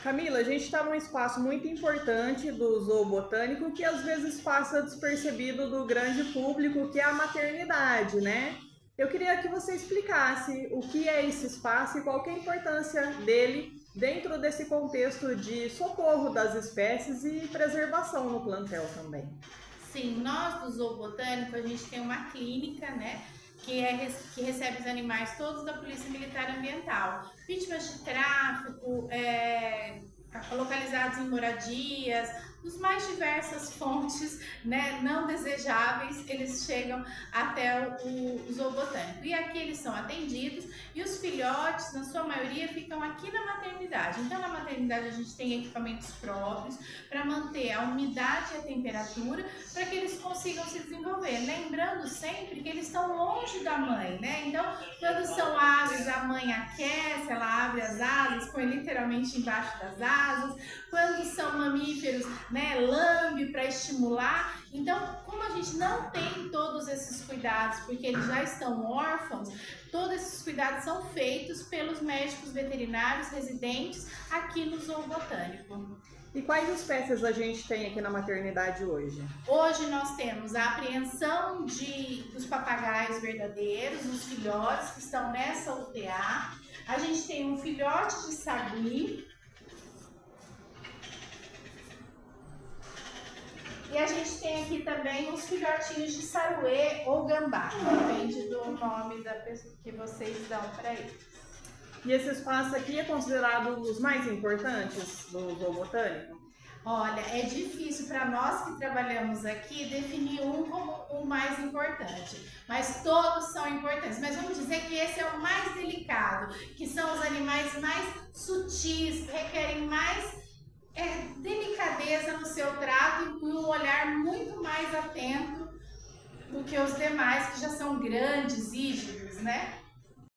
Camila, a gente está num espaço muito importante do zoobotânico que às vezes passa despercebido do grande público, que é a maternidade, né? Eu queria que você explicasse o que é esse espaço e qual que é a importância dele dentro desse contexto de socorro das espécies e preservação no plantel também. Sim, nós do Zoobotânico, a gente tem uma clínica, né? Que recebe os animais todos da Polícia Militar Ambiental, vítimas de tráfico, localizados em moradias, os mais diversas fontes, né, não desejáveis, eles chegam até o zoobotânico. E aqui eles são atendidos e os filhotes, na sua maioria, ficam aqui na maternidade. Então, na maternidade, a gente tem equipamentos próprios para manter a umidade e a temperatura para que eles consigam se desenvolver. Lembrando sempre que eles estão longe da mãe, né? Então, quando são aves, a mãe aquece, ela abre as asas, põe literalmente embaixo das asas. Quando são mamíferos, né, lambe para estimular. Então, como a gente não tem todos esses cuidados, porque eles já estão órfãos, todos esses cuidados são feitos pelos médicos veterinários residentes aqui no Zoobotânico. E quais espécies a gente tem aqui na maternidade hoje? Hoje nós temos a apreensão dos papagaios verdadeiros, os filhotes que estão nessa UTA. A gente tem um filhote de sagui. E a gente tem aqui também os filhotinhos de saruê ou gambá, depende do nome da pessoa que vocês dão para eles. E esse espaço aqui é considerado um dos mais importantes do zoobotânico? Olha, é difícil para nós que trabalhamos aqui definir um como o mais importante, mas todos são importantes. Mas vamos dizer que esse é o mais delicado, que são os animais mais sutis, que requerem mais delicadeza no seu trato e um olhar muito mais atento do que os demais, que já são grandes, rígidos, né?